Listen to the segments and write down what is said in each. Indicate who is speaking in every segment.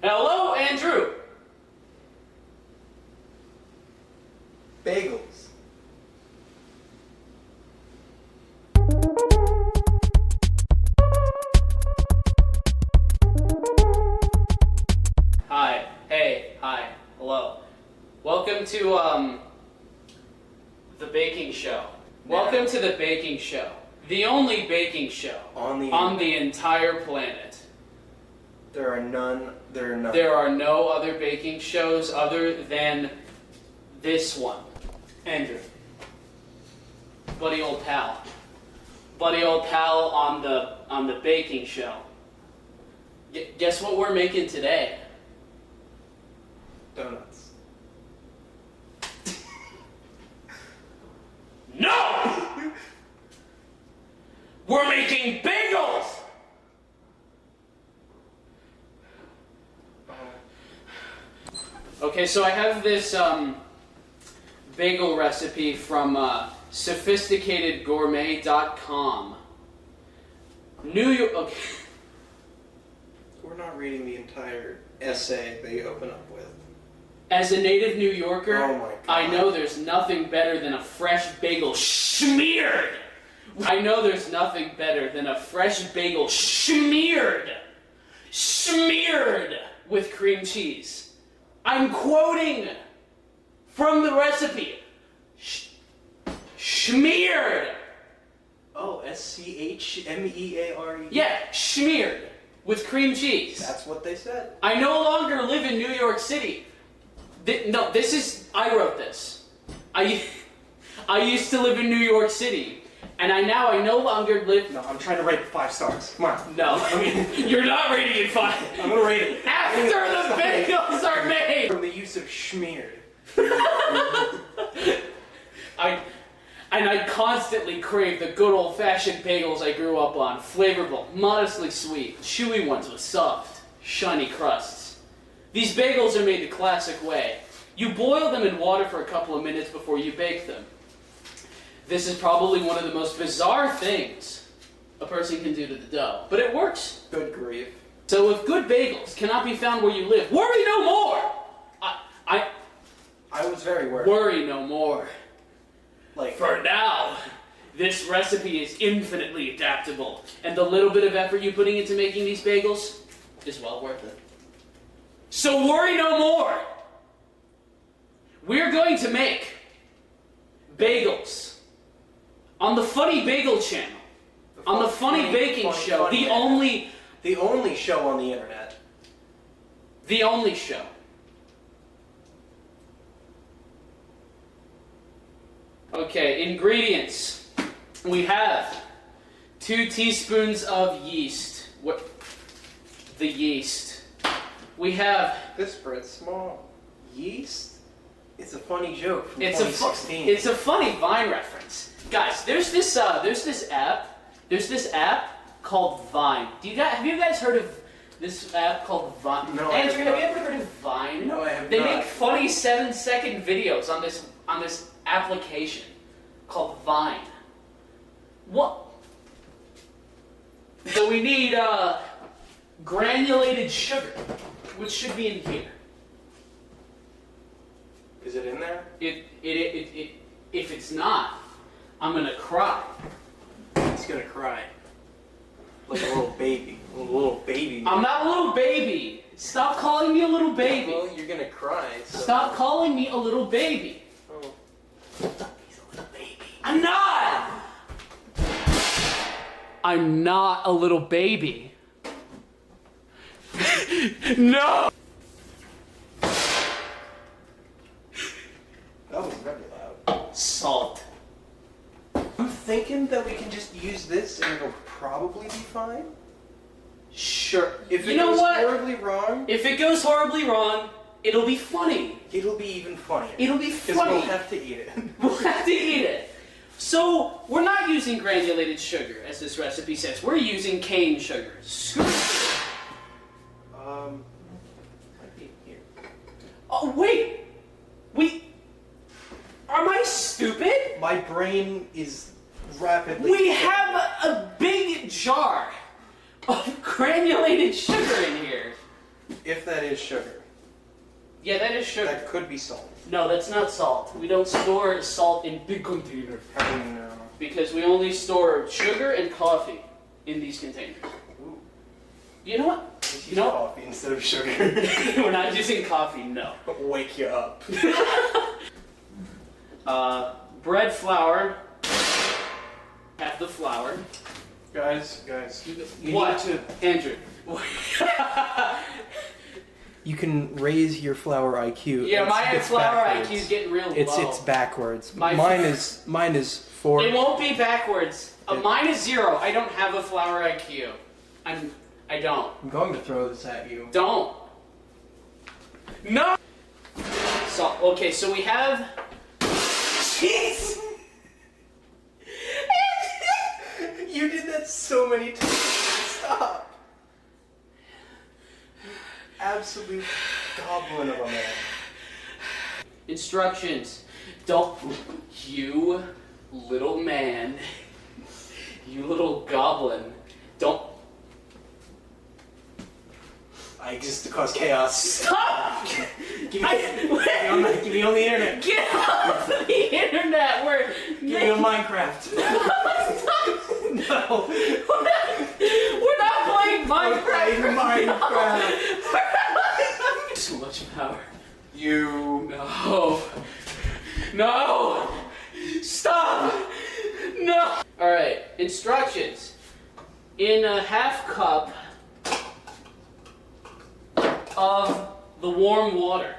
Speaker 1: Hello, Andrew.
Speaker 2: Bagels.
Speaker 1: Hi. Hey. Hi. Hello. Welcome to the baking show. Welcome to the baking show. The only baking show on the entire planet.
Speaker 2: There are none.
Speaker 1: There are no other baking shows other than this one. Andrew. Buddy old pal. Buddy old pal on the baking show. Guess what we're making today?
Speaker 2: Donuts.
Speaker 1: No! We're making bagels! Okay, so I have this bagel recipe from sophisticatedgourmet.com. New York. Okay.
Speaker 2: We're not reading the entire essay they open up with.
Speaker 1: As a native New Yorker,
Speaker 2: Oh my God.
Speaker 1: I know there's nothing better than a fresh bagel smeared. I know there's nothing better than a fresh bagel smeared with cream cheese. I'm quoting from the recipe. Smeared.
Speaker 2: Oh, SCHMEARE.
Speaker 1: Yeah, smeared with cream cheese.
Speaker 2: That's what they said.
Speaker 1: I no longer live in New York City. I wrote this. I used to live in New York City, and I no longer live.
Speaker 2: No, I'm trying to rate it 5 stars. Come on.
Speaker 1: No, you're not rating it 5.
Speaker 2: I'm gonna rate it.
Speaker 1: After the bagels are made!
Speaker 2: From the use of schmeared.
Speaker 1: I constantly crave the good old-fashioned bagels I grew up on. Flavorful, modestly sweet, chewy ones with soft, shiny crusts. These bagels are made the classic way. You boil them in water for a couple of minutes before you bake them. This is probably one of the most bizarre things a person can do to the dough, but it works.
Speaker 2: Good grief.
Speaker 1: So if good bagels cannot be found where you live, worry no more!
Speaker 2: I was very worried.
Speaker 1: Worry no more.
Speaker 2: Like,
Speaker 1: For now, this recipe is infinitely adaptable, and the little bit of effort you're putting into making these bagels is well worth it. So worry no more! We're going to make bagels on the Funny Bagel channel, on the Funny Baking Show, the only
Speaker 2: show on the internet.
Speaker 1: The only show. Okay, ingredients. We have 2 teaspoons of yeast. The yeast. We have...
Speaker 2: This bread's small. Yeast? It's a funny joke from
Speaker 1: It's
Speaker 2: 2016.
Speaker 1: it's a funny Vine reference. Guys, there's this app called Vine. Have you guys heard of this app called Vine?
Speaker 2: No, I have
Speaker 1: Andrew,
Speaker 2: not.
Speaker 1: have you ever heard of Vine?
Speaker 2: No, I have
Speaker 1: They
Speaker 2: not.
Speaker 1: make funny 7-second videos on this application called Vine. What? So we need granulated sugar, which should be in here.
Speaker 2: Is it in there?
Speaker 1: If it's not, I'm gonna cry.
Speaker 2: He's gonna cry. Like a little baby. A little baby.
Speaker 1: I'm not a little baby. Stop calling me a little baby.
Speaker 2: Well, you're gonna cry. So.
Speaker 1: Stop calling me a little baby.
Speaker 2: Oh.
Speaker 1: He's a little baby. I'm not! I'm not a little baby. No!
Speaker 2: That was very loud.
Speaker 1: Salt.
Speaker 2: I'm thinking that we can just use this and it'll probably be fine.
Speaker 1: Sure.
Speaker 2: If
Speaker 1: You
Speaker 2: it
Speaker 1: know
Speaker 2: goes
Speaker 1: what?
Speaker 2: horribly wrong,
Speaker 1: If it goes horribly wrong, it'll be funny.
Speaker 2: it'll be even funnier.
Speaker 1: It'll be
Speaker 2: Because
Speaker 1: funny.
Speaker 2: we'll have to eat it.
Speaker 1: We'll have to eat it. So, we're not using granulated sugar, as this recipe says. We're using cane sugar.
Speaker 2: Might be here.
Speaker 1: Oh, wait! Am I stupid?
Speaker 2: My brain is rapidly.
Speaker 1: We have a big jar of granulated sugar in here.
Speaker 2: If that is sugar,
Speaker 1: Yeah, that is sugar.
Speaker 2: that could be salt.
Speaker 1: No, that's not salt. We don't store salt in big containers.
Speaker 2: How do you know?
Speaker 1: Because we only store sugar and coffee in these containers.
Speaker 2: Ooh.
Speaker 1: You know what?
Speaker 2: Let's use
Speaker 1: You know-
Speaker 2: coffee instead of sugar.
Speaker 1: We're not using coffee, no.
Speaker 2: Wake you up.
Speaker 1: Bread flour. Half the flour.
Speaker 2: Guys, you
Speaker 1: What?
Speaker 2: need to.
Speaker 1: Andrew.
Speaker 2: You can raise your flour IQ.
Speaker 1: Yeah, my
Speaker 2: It's
Speaker 1: flour
Speaker 2: backwards.
Speaker 1: IQ is getting real low.
Speaker 2: It's backwards.
Speaker 1: My-
Speaker 2: Mine is 4.
Speaker 1: It won't be backwards. Mine is 0. I don't have a flour IQ. I don't.
Speaker 2: I'm going to throw this at you.
Speaker 1: Don't. No. So okay, so we have. Jeez.
Speaker 2: You did that so many times. Stop. Absolute goblin of a man.
Speaker 1: Instructions. Don't. You little man. You little goblin. Don't.
Speaker 2: I exist to cause chaos.
Speaker 1: Stop!
Speaker 2: Give me on the internet.
Speaker 1: Get off the internet!
Speaker 2: Give me on Minecraft. No.
Speaker 1: We're not playing Minecraft!
Speaker 2: Minecraft.
Speaker 1: So much power.
Speaker 2: You.
Speaker 1: No. No! Stop! No! Alright, instructions. In a half cup of the warm water.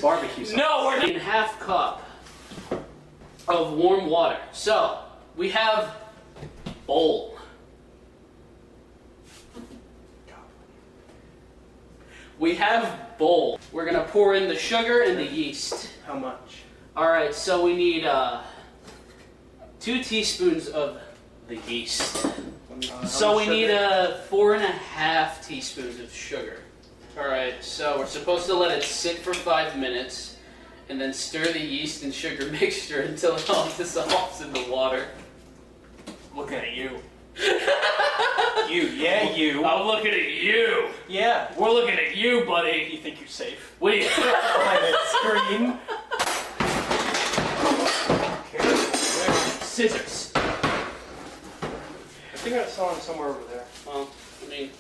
Speaker 2: Barbecue sauce.
Speaker 1: No, we're not. In half cup of warm water. So, we have bowl. We have bowl. We're gonna pour in the sugar and the yeast.
Speaker 2: How much?
Speaker 1: Alright, so we need 2 teaspoons of the yeast. So we need 4.5 teaspoons of sugar. Alright, so we're supposed to let it sit for 5 minutes and then stir the yeast and sugar mixture until it all dissolves in the water.
Speaker 2: Looking at you. You.
Speaker 1: I'm looking at you.
Speaker 2: Yeah.
Speaker 1: We're looking at you, buddy.
Speaker 2: You think you're safe?
Speaker 1: What do you
Speaker 2: Planet screen.
Speaker 1: Scissors.
Speaker 2: I think I saw him somewhere over there.
Speaker 1: Well, I mean...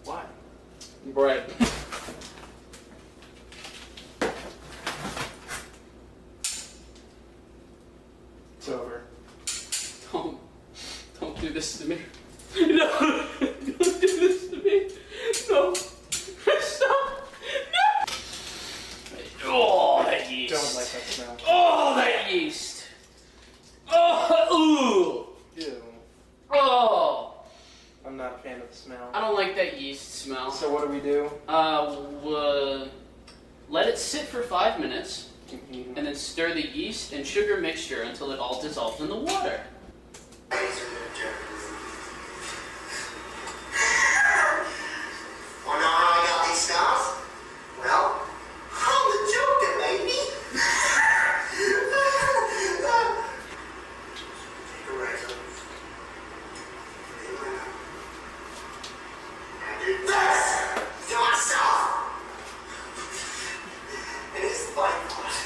Speaker 2: Why?
Speaker 1: Bread.
Speaker 2: It's over.
Speaker 1: Don't do this to me. No! Don't do this to me. No. Stop. No. Oh, that yeast.
Speaker 2: Don't like that smell.
Speaker 1: Oh, that yeast. Oh,
Speaker 2: Ew.
Speaker 1: oh.
Speaker 2: I'm not a fan of the smell.
Speaker 1: I don't like that yeast smell.
Speaker 2: So what do we do?
Speaker 1: Let it sit for 5 minutes, and then stir the yeast and sugar mixture until it all dissolves in the water.
Speaker 3: Wanna know how I got these scars? Well, I'm the Joker, baby. Take a razor. And do this to myself. And it's the funny part.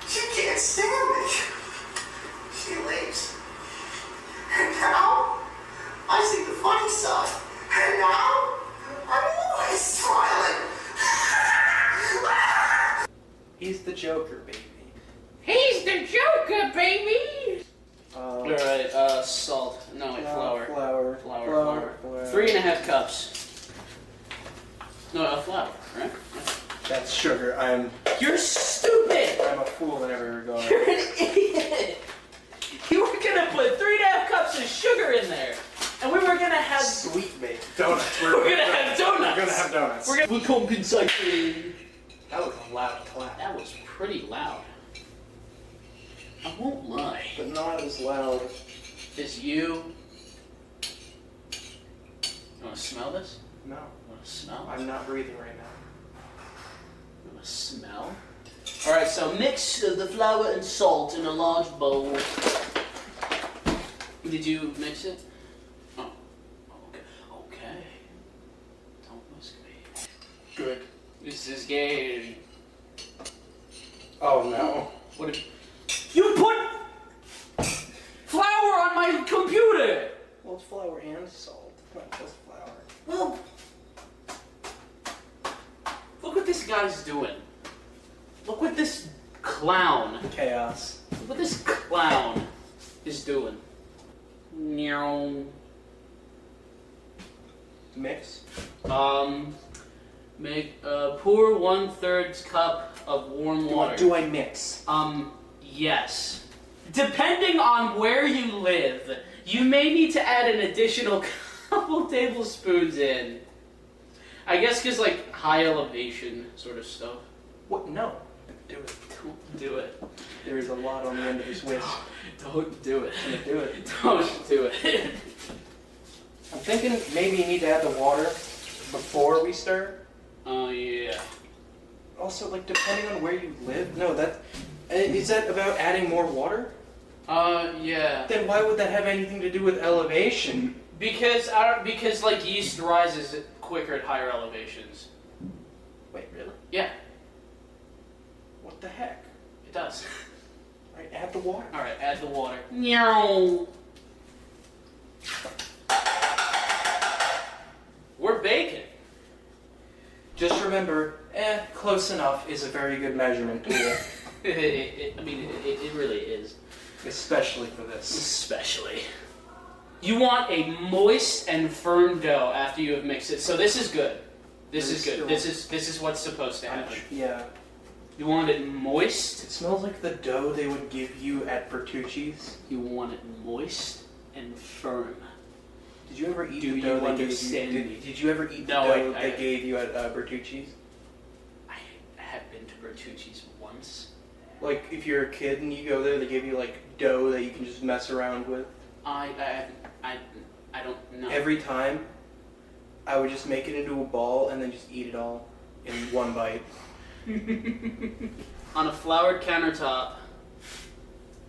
Speaker 3: She can't stand me. She leaves. And now, I see the funny side. And now, I'm always smiling.
Speaker 2: He's the Joker, baby.
Speaker 1: He's the Joker, baby!
Speaker 2: Uh,
Speaker 1: Alright, salt. No, wait, flour.
Speaker 2: Flour.
Speaker 1: 3.5 cups. No, flour, right?
Speaker 2: That's sugar. I'm
Speaker 1: You're stupid!
Speaker 2: a fool in every regard.
Speaker 1: You're an idiot! You were gonna put 3.5 cups of sugar in there, and we were gonna have
Speaker 2: Sweet baked donuts.
Speaker 1: We're gonna have donuts.
Speaker 2: We're gonna have donuts.
Speaker 1: We're gonna compensation.
Speaker 2: That was a loud clap.
Speaker 1: That was pretty loud. I won't lie.
Speaker 2: But not as loud.
Speaker 1: Is you? You wanna smell this?
Speaker 2: No.
Speaker 1: You wanna smell?
Speaker 2: I'm not breathing right now.
Speaker 1: You wanna smell? Alright, so mix the flour and salt in a large bowl. Did you mix it? Oh, okay. Okay. Don't whisk me.
Speaker 2: Good.
Speaker 1: This is game.
Speaker 2: Oh no.
Speaker 1: What if you put flour on my computer?
Speaker 2: Well, it's flour and salt, not just flour.
Speaker 1: Well, look what this guy's doing. Look what this clown.
Speaker 2: Chaos.
Speaker 1: Look what this clown is doing. Meow.
Speaker 2: Mix.
Speaker 1: Make pour 1/3 cup of warm water.
Speaker 2: Do I mix?
Speaker 1: Yes. Depending on where you live, you may need to add an additional couple tablespoons in. I guess because like high elevation sort of stuff.
Speaker 2: What? No. Do it.
Speaker 1: Don't do it.
Speaker 2: There is a lot on the end of this whisk.
Speaker 1: Don't do it.
Speaker 2: I'm gonna do it.
Speaker 1: Don't do it.
Speaker 2: I'm thinking maybe you need to add the water before we stir.
Speaker 1: Oh yeah.
Speaker 2: Also, like depending on where you live. No, is that about adding more water?
Speaker 1: Yeah.
Speaker 2: Then why would that have anything to do with elevation?
Speaker 1: Because like yeast rises quicker at higher elevations.
Speaker 2: Wait, really?
Speaker 1: Yeah,
Speaker 2: What the heck?
Speaker 1: it does.
Speaker 2: All right, add the water.
Speaker 1: All right, add the water. Meow. We're baking.
Speaker 2: Just remember, close enough is a very good measurement tool,
Speaker 1: I mean, it really is.
Speaker 2: especially for this.
Speaker 1: Especially. You want a moist and firm dough after you have mixed it. So this is good. This is good. This is what's supposed to happen.
Speaker 2: Yeah.
Speaker 1: You want it moist.
Speaker 2: It smells like the dough they would give you at Bertucci's.
Speaker 1: You want it moist and firm.
Speaker 2: Did you ever eat
Speaker 1: Do
Speaker 2: the dough
Speaker 1: you
Speaker 2: they gave
Speaker 1: understand
Speaker 2: you?
Speaker 1: me?
Speaker 2: Did you ever eat the
Speaker 1: No,
Speaker 2: dough
Speaker 1: I-
Speaker 2: they gave you at Bertucci's?
Speaker 1: I have been to Bertucci's once.
Speaker 2: Like, if you're a kid and you go there, they give you like dough that you can just mess around with.
Speaker 1: I don't know.
Speaker 2: Every time, I would just make it into a ball and then just eat it all in one bite.
Speaker 1: On a floured countertop,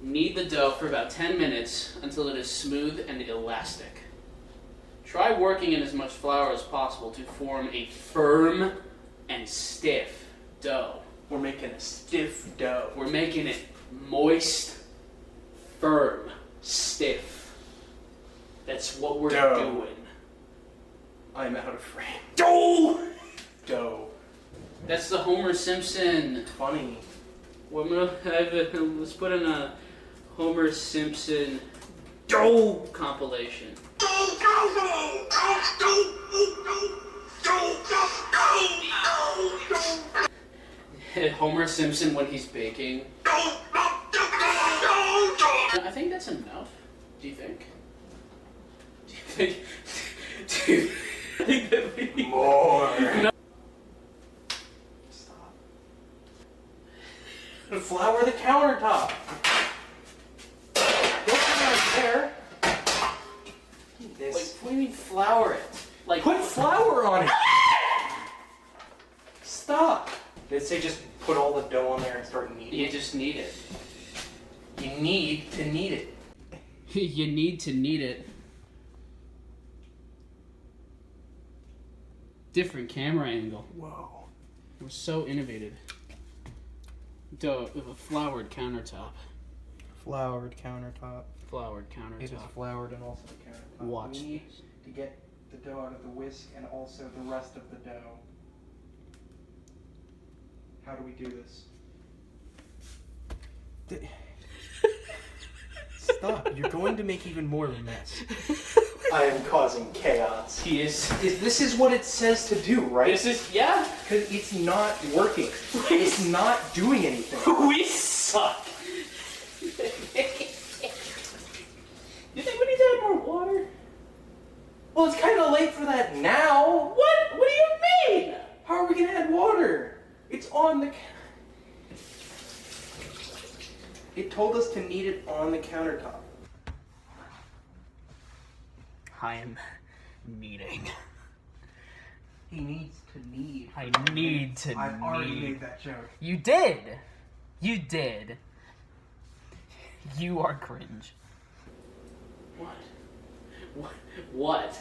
Speaker 1: knead the dough for about 10 minutes until it is smooth and elastic. Try working in as much flour as possible to form a firm and stiff dough.
Speaker 2: We're making a stiff dough.
Speaker 1: We're making it moist, firm, stiff. That's what we're
Speaker 2: Dough.
Speaker 1: doing.
Speaker 2: I'm out of frame.
Speaker 1: Dough!
Speaker 2: Dough.
Speaker 1: That's the Homer Simpson.
Speaker 2: Funny.
Speaker 1: Let's put in a Homer Simpson dough compilation. Homer Simpson when he's baking. I think that's enough. Do you think? Do you think that we need
Speaker 2: More.
Speaker 1: No.
Speaker 2: Stop. Flour the countertop. Don't put it right there.
Speaker 1: Like,
Speaker 2: This.
Speaker 1: what do you mean flour it? Like,
Speaker 2: Put flour on it. Stop. They say just put all the dough on there and start kneading.
Speaker 1: you just need it.
Speaker 2: You need to knead it.
Speaker 1: You need to knead it. Different camera angle.
Speaker 2: Whoa.
Speaker 1: We're so innovative. Dough, floured countertop.
Speaker 2: Floured countertop.
Speaker 1: Floured
Speaker 2: It is
Speaker 1: countertop.
Speaker 2: floured and also countertop.
Speaker 1: Watch
Speaker 2: We need to get the dough out of the whisk and also the rest of the dough. How do we do this? Stop. You're going to make even more of a mess. I am causing chaos.
Speaker 1: He is.
Speaker 2: This is what it says to do, right?
Speaker 1: This is, yeah.
Speaker 2: Because it's not working. It's not doing anything.
Speaker 1: We suck. You think we need to add more water?
Speaker 2: Well, it's kind of late for that now.
Speaker 1: What? What do you mean?
Speaker 2: How are we going to add water? It's on the... It told us to knead it on the countertop.
Speaker 1: I am kneading.
Speaker 2: He needs to need.
Speaker 1: I need to
Speaker 2: I've already made that joke.
Speaker 1: You did. You did. You are cringe. What? What?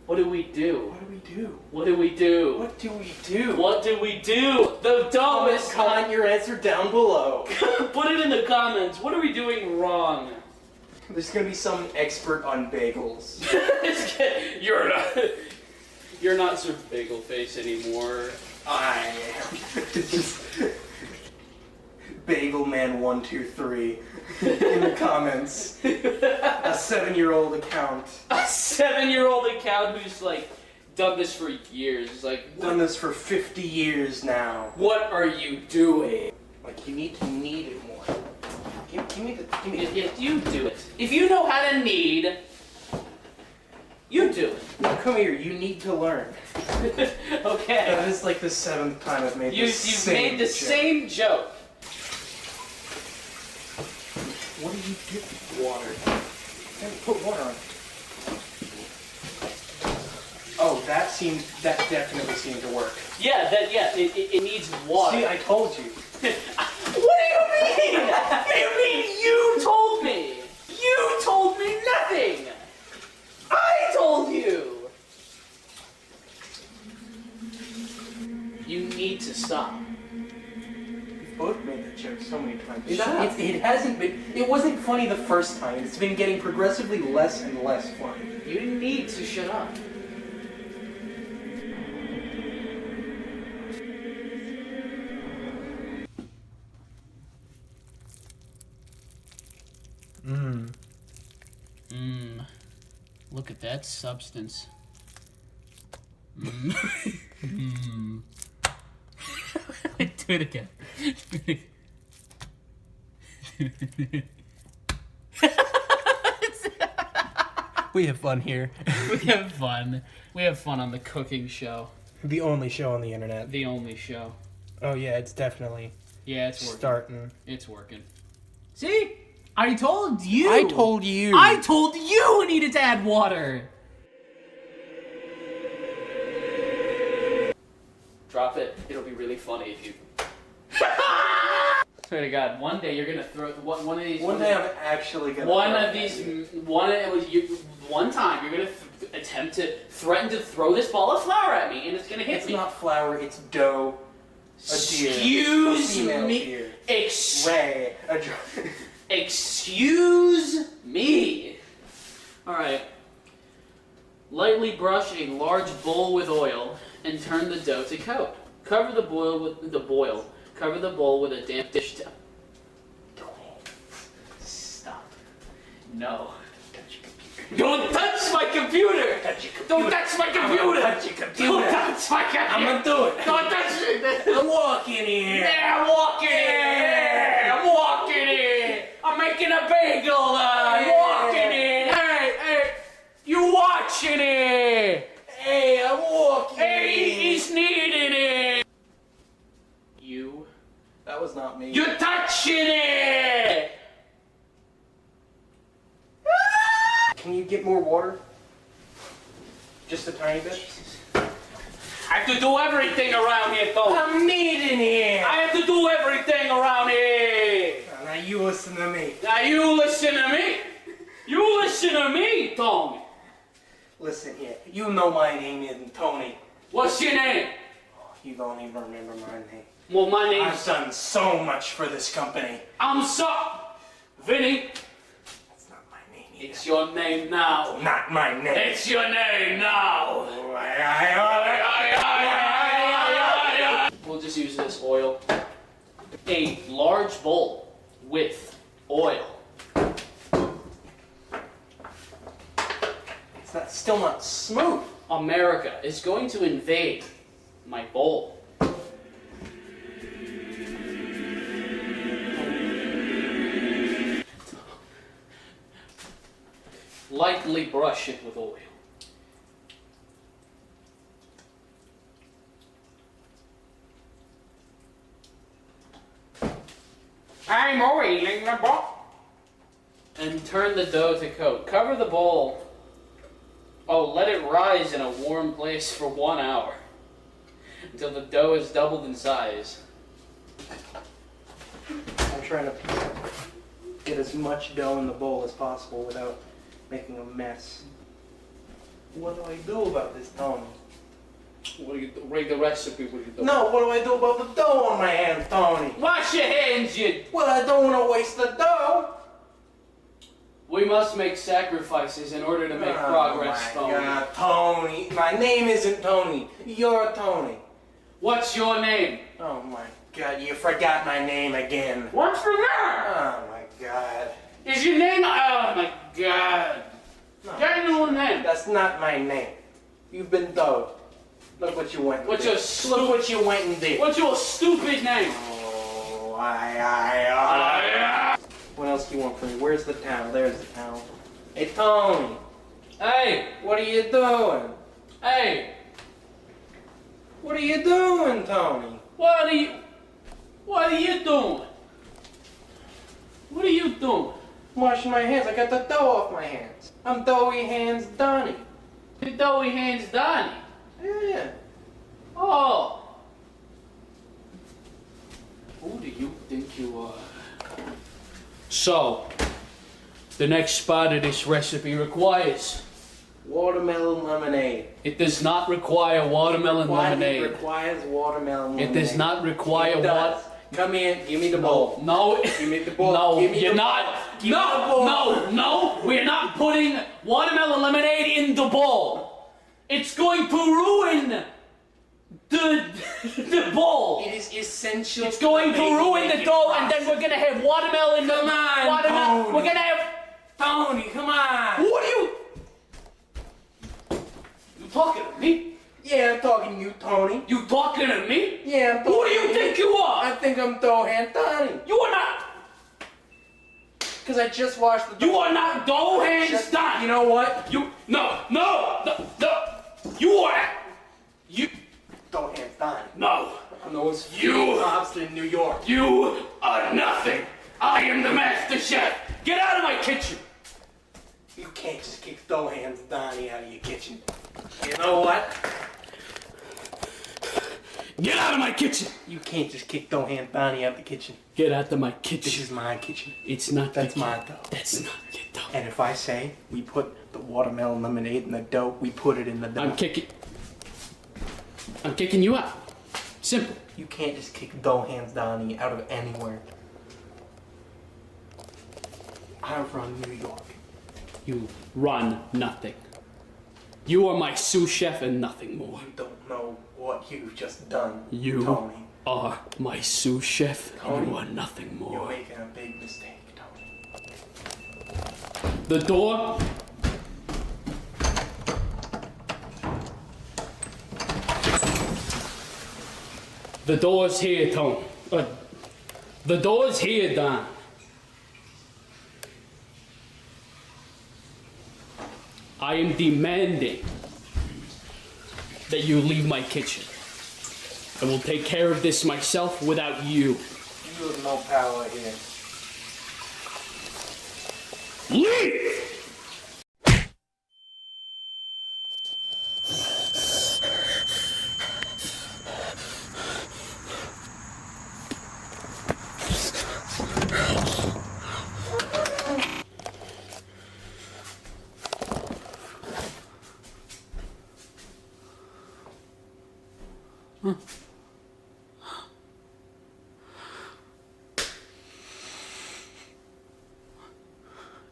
Speaker 1: What do we do?
Speaker 2: What do we do?
Speaker 1: What do we do?
Speaker 2: What do we do?
Speaker 1: What do we do? The dumbest.
Speaker 2: Comment your answer down below.
Speaker 1: Put it in the comments. What are we doing wrong?
Speaker 2: There's gonna be some expert on bagels.
Speaker 1: You're not Sir Bagel Face anymore.
Speaker 2: I am. It's just Bagel Man 123 in the comments. A 7-year-old account.
Speaker 1: A 7-year-old account who's like done this for years. Like
Speaker 2: Done this for 50 years now.
Speaker 1: What are you doing?
Speaker 2: Like you need to knead it more. Give me the.
Speaker 1: Yeah, you do it. If you know how to knead, you do it.
Speaker 2: Now come here. You need to learn.
Speaker 1: Okay.
Speaker 2: That is like the 7th time I've made
Speaker 1: You've made the same joke.
Speaker 2: What do you do?
Speaker 1: Water.
Speaker 2: Put water on. Oh, that definitely seemed to work.
Speaker 1: Yeah, it needs water.
Speaker 2: See, I told you.
Speaker 1: What do you mean? What do you mean you told me? You told me nothing. I told you. You need to stop.
Speaker 2: We've both made that joke so many times.
Speaker 1: Shut up.
Speaker 2: It hasn't been. It wasn't funny the first time. It's been getting progressively less and less funny.
Speaker 1: You need to shut up. Look at that substance. Do it again.
Speaker 2: We have fun here.
Speaker 1: We have fun. We have fun on the cooking show.
Speaker 2: The only show on the internet.
Speaker 1: The only show.
Speaker 2: Oh yeah, it's definitely
Speaker 1: it's working.
Speaker 2: starting.
Speaker 1: It's working. See? I told you.
Speaker 2: I told you.
Speaker 1: I told you we needed to add water. Drop it. It'll be really funny if you. Swear to God, one day you're gonna throw one of these.
Speaker 2: One day I'm actually gonna.
Speaker 1: One time you're gonna attempt to threaten to throw this ball of flour at me, and it's gonna hit
Speaker 2: It's
Speaker 1: me.
Speaker 2: not flour. It's dough.
Speaker 1: Excuse me. Excuse me. All right. Lightly brush a large bowl with oil and turn the dough to coat. Cover the bowl with a damp dish towel. Stop. No. Don't touch my computer. Don't touch my computer.
Speaker 2: Touch your computer.
Speaker 1: Don't touch my computer.
Speaker 2: I'm gonna do it.
Speaker 1: Don't touch it.
Speaker 2: I'm walking here.
Speaker 1: Yeah, I'm walking in. I'm walking in. I'm making a bagel. I'm walking in. Hey, you watching it?
Speaker 2: Hey, I'm walking.
Speaker 1: Hey, he's needing it. You.
Speaker 2: That was not me.
Speaker 1: You're touching it.
Speaker 2: Can you get more water? Just a tiny bit?
Speaker 1: I have to do everything around here, Tom.
Speaker 2: I'm needing here.
Speaker 1: I have to do everything around here.
Speaker 2: Now you listen to me.
Speaker 1: Now you listen to me. You listen to me, Tom.
Speaker 2: Listen here. You know my name isn't Tony.
Speaker 1: What's your name?
Speaker 2: You don't even remember my name.
Speaker 1: Well, my
Speaker 2: I've
Speaker 1: name's...
Speaker 2: done so much for this company.
Speaker 1: Vinny.
Speaker 2: That's not my name either.
Speaker 1: It's your name now.
Speaker 2: Not my name.
Speaker 1: It's your name now. We'll just use this oil. A large bowl with oil.
Speaker 2: It's still not smooth.
Speaker 1: America is going to invade my bowl. Lightly brush it with oil. I'm oiling the bowl. And turn the dough to coat. Cover the bowl. Oh, let it rise in a warm place for 1 hour until the dough is doubled in size.
Speaker 2: I'm trying to get as much dough in the bowl as possible without making a mess. What do I do about this, Tony?
Speaker 1: What do you do? Read the recipe. What do you do?
Speaker 2: No, what do I do about the dough on my hands, Tony?
Speaker 1: Wash your hands, you.
Speaker 2: Well, I don't want to waste the dough.
Speaker 1: We must make sacrifices in order to make progress,
Speaker 2: Oh my
Speaker 1: Tony.
Speaker 2: God, Tony. My name isn't Tony. You're Tony.
Speaker 1: What's your name?
Speaker 2: Oh my God, you forgot my name again.
Speaker 1: What's your name?
Speaker 2: Oh my God.
Speaker 1: Is your name? Oh my God.
Speaker 2: No,
Speaker 1: Get a new name.
Speaker 2: that's not my name. You've been dubbed. Look what you went and
Speaker 1: What's
Speaker 2: did.
Speaker 1: your
Speaker 2: Look what you went and did.
Speaker 1: What's your stupid name?
Speaker 2: Oh, What else do you want from me? Where's the towel? There's the towel. Hey, Tony.
Speaker 1: Hey,
Speaker 2: What are you doing?
Speaker 1: hey,
Speaker 2: What are you doing, Tony?
Speaker 1: what are you doing? What are you doing?
Speaker 2: I'm washing my hands. I got the dough off my hands. I'm Doughy Hands Donnie.
Speaker 1: The doughy hands Donnie.
Speaker 2: Yeah.
Speaker 1: Oh. Who do you think you are? So, the next spot of this recipe requires.
Speaker 2: Watermelon lemonade.
Speaker 1: It does not require watermelon
Speaker 2: It
Speaker 1: lemonade.
Speaker 2: requires watermelon lemonade.
Speaker 1: It does not require
Speaker 2: It does. Come here. Give me the bowl.
Speaker 1: No.
Speaker 2: Give me the bowl.
Speaker 1: No,
Speaker 2: Give me
Speaker 1: you're
Speaker 2: the
Speaker 1: not.
Speaker 2: bowl. Give me the bowl.
Speaker 1: No. We're not putting watermelon lemonade in the bowl. It's going to ruin the bowl.
Speaker 2: It is essential.
Speaker 1: It's going to ruin the dough, and then we're gonna have watermelon.
Speaker 2: Come on,
Speaker 1: watermelon.
Speaker 2: Tony.
Speaker 1: We're gonna have.
Speaker 2: Tony, come on.
Speaker 1: What are you? You talking to me?
Speaker 2: Yeah, I'm talking to you, Tony.
Speaker 1: You talking to me?
Speaker 2: Yeah, I'm talking
Speaker 1: Who do you
Speaker 2: to
Speaker 1: think you are?
Speaker 2: I think I'm Dough Hand Donnie.
Speaker 1: You are not.
Speaker 2: Because I just washed the
Speaker 1: You are not dough hands done.
Speaker 2: You know what?
Speaker 1: No. You are. You.
Speaker 2: Dough Hand Donnie.
Speaker 1: No.
Speaker 2: I'm those
Speaker 1: You-
Speaker 2: lobster in New York.
Speaker 1: You are nothing. I am the master chef. Get out of my kitchen.
Speaker 2: You can't just kick Dough Hands Donnie out of your kitchen. You know what?
Speaker 1: Get out of my kitchen.
Speaker 2: You can't just kick Dough Hand Donnie out of the kitchen.
Speaker 1: Get out of my
Speaker 2: This
Speaker 1: kitchen.
Speaker 2: is my kitchen.
Speaker 1: It's not.
Speaker 2: That's
Speaker 1: your
Speaker 2: my
Speaker 1: kitchen.
Speaker 2: dough.
Speaker 1: That's not your dough.
Speaker 2: And if I say we put the watermelon lemonade in the dough, we put it in the dough.
Speaker 1: I'm kicking you out. Simple.
Speaker 2: You can't just kick Dough Hands Donnie out of anywhere. I run New York.
Speaker 1: You run nothing. You are my sous chef and nothing more.
Speaker 2: You don't know what you've just done,
Speaker 1: You
Speaker 2: Tony.
Speaker 1: are my sous chef and
Speaker 2: Tony,
Speaker 1: you are nothing
Speaker 2: You're
Speaker 1: more.
Speaker 2: making a big mistake, Tony.
Speaker 1: The door. The door's here, Tony. The door's here, Don. I am demanding that you leave my kitchen. I will take care of this myself without you.
Speaker 2: You have no power here.
Speaker 1: Leave!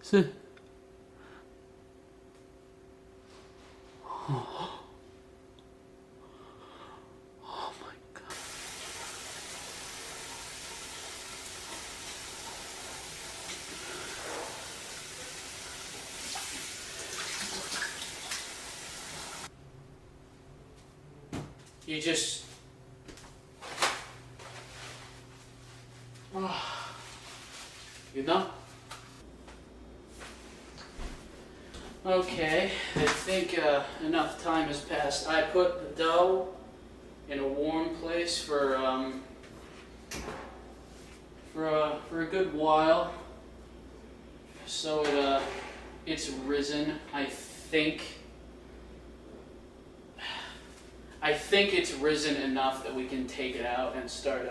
Speaker 1: Sit. Oh my God. You just. You know? Okay, I think enough time has passed. I put the dough in a warm place for a good while, so it's risen. I think I think it's risen enough that we can take it out and start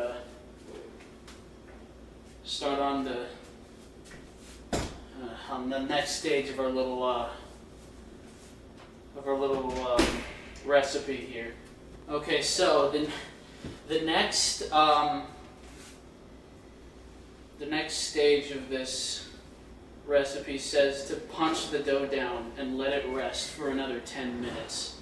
Speaker 1: on the next stage of our little recipe here. Okay, so the next stage of this recipe says to punch the dough down and let it rest for another 10 minutes.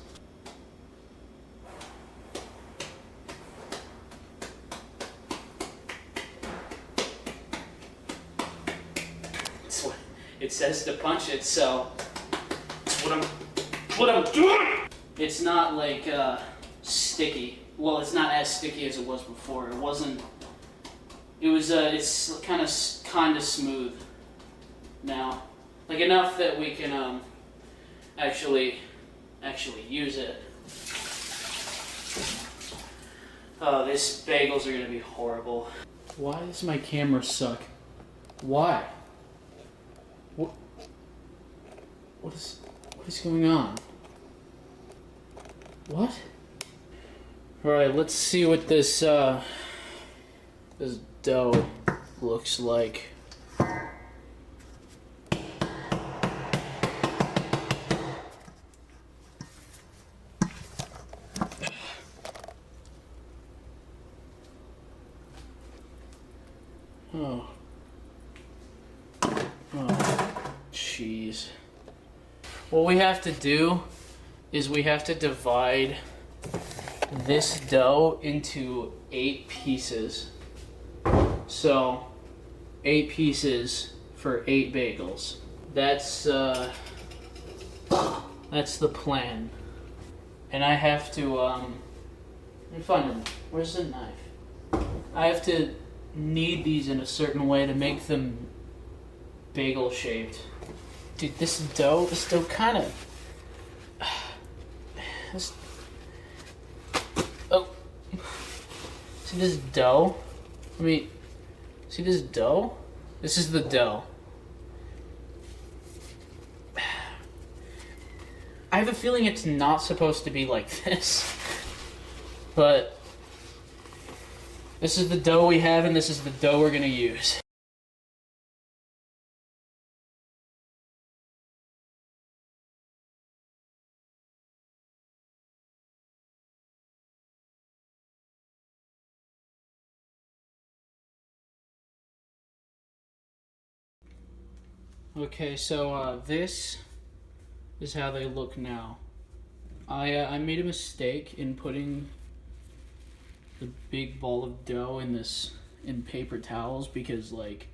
Speaker 1: That's what it says to punch it, so that's what I'm doing. It's not like sticky. Well, it's not as sticky as it was before. It wasn't. It was. It's kind of smooth now, like enough that we can actually use it. Oh, these bagels are gonna be horrible. Why does my camera suck? Why? What is going on? What? Alright, let's see what this dough looks like. Oh. Oh, jeez. What we have to do is we have to divide this dough into 8 pieces. So, 8 pieces for 8 bagels. That's the plan. And I have to, let me find them. Where's the knife? I have to knead these in a certain way to make them bagel shaped. Dude, this dough kind of... Oh. See this dough? See this dough? This is the dough. I have a feeling it's not supposed to be like this. But this is the dough we have, and this is the dough we're gonna use. Okay, so this is how they look now. I made a mistake in putting the big ball of dough in paper towels because like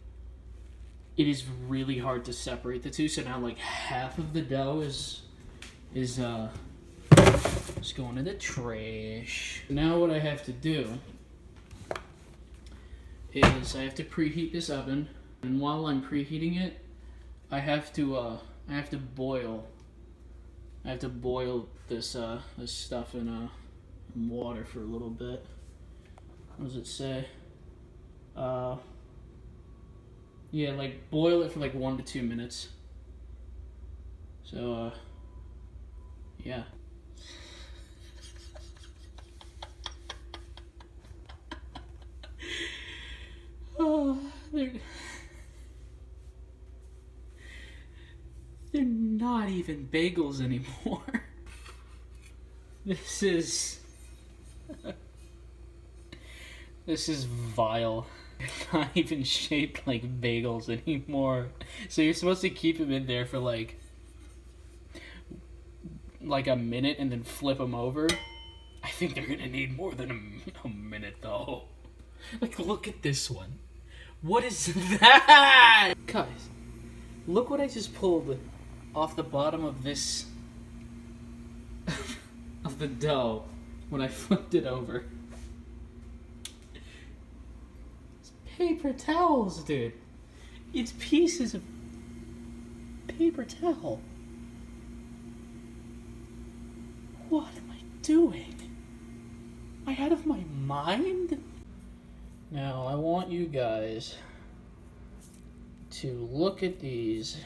Speaker 1: it is really hard to separate the two. So now like half of the dough is just going in the trash. Now what I have to do is I have to preheat this oven, and while I'm preheating it, I have to boil this this stuff in water for a little bit. What does it say? Yeah, like boil it for like 1 to 2 minutes. So yeah. Oh, they're not even bagels anymore. This is vile. They're not even shaped like bagels anymore. So you're supposed to keep them in there for like a minute and then flip them over. I think they're gonna need more than a minute though. Like, look at this one. What is that? Guys, look what I just pulled off the bottom of this of the dough when I flipped it over. It's paper towels, dude. It's pieces of paper towel. What am I doing? Am I out of my mind? Now, I want you guys to look at these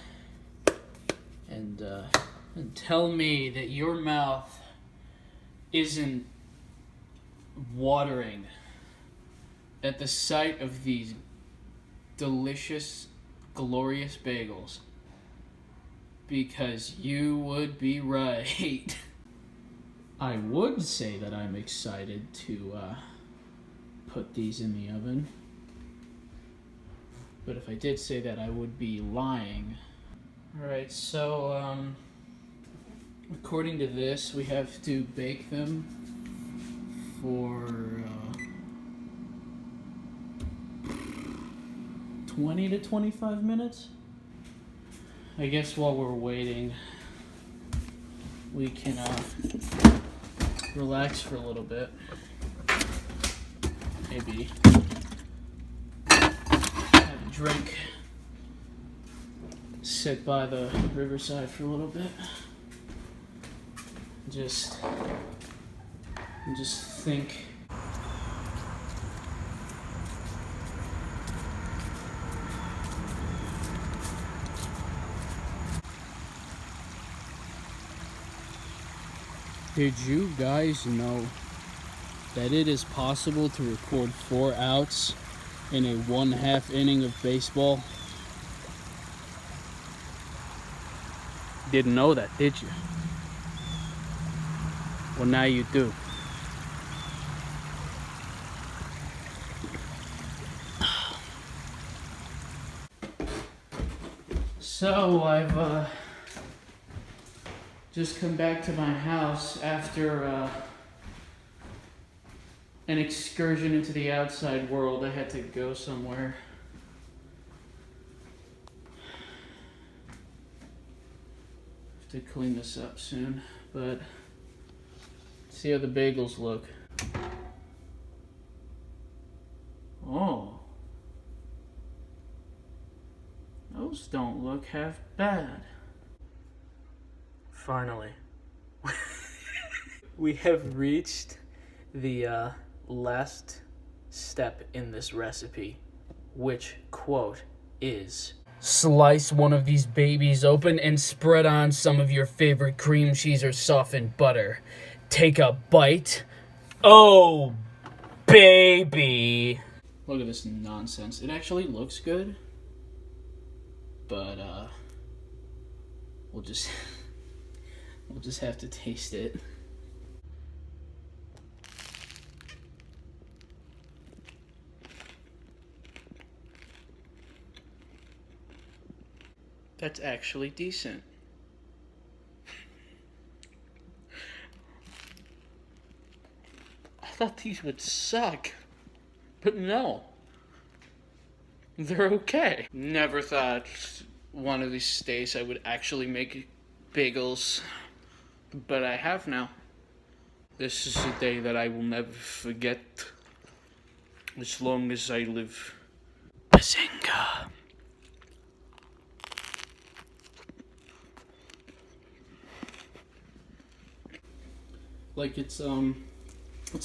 Speaker 1: and tell me that your mouth isn't watering at the sight of these delicious, glorious bagels. Because you would be right. I would say that I'm excited to put these in the oven. But if I did say that, I would be lying. Alright, so according to this, we have to bake them for 20 to 25 minutes. I guess while we're waiting, we can relax for a little bit. Maybe have a drink, sit by the riverside for a little bit. Just think. Did you guys know that it is possible to record 4 outs in a 1/2 inning of baseball? Didn't know that, did you? Well, now you do. So I've just come back to my house after an excursion into the outside world. I had to go somewhere. Have to clean this up soon, but see how the bagels look. Oh, those don't look half bad. Finally. We have reached the last step in this recipe, which, quote, is slice one of these babies open and spread on some of your favorite cream cheese or softened butter. Take a bite. Oh, baby. Look at this nonsense. It actually looks good, but we'll just have to taste it. That's actually decent. I thought these would suck, but no. They're okay. Never thought one of these days I would actually make bagels, but I have now. This is a day that I will never forget as long as I live. Bazinga! Like it's a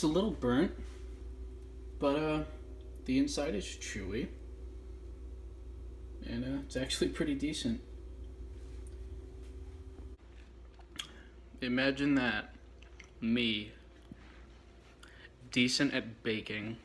Speaker 1: little burnt, but the inside is chewy, and it's actually pretty decent. Imagine that. Me. Decent at baking.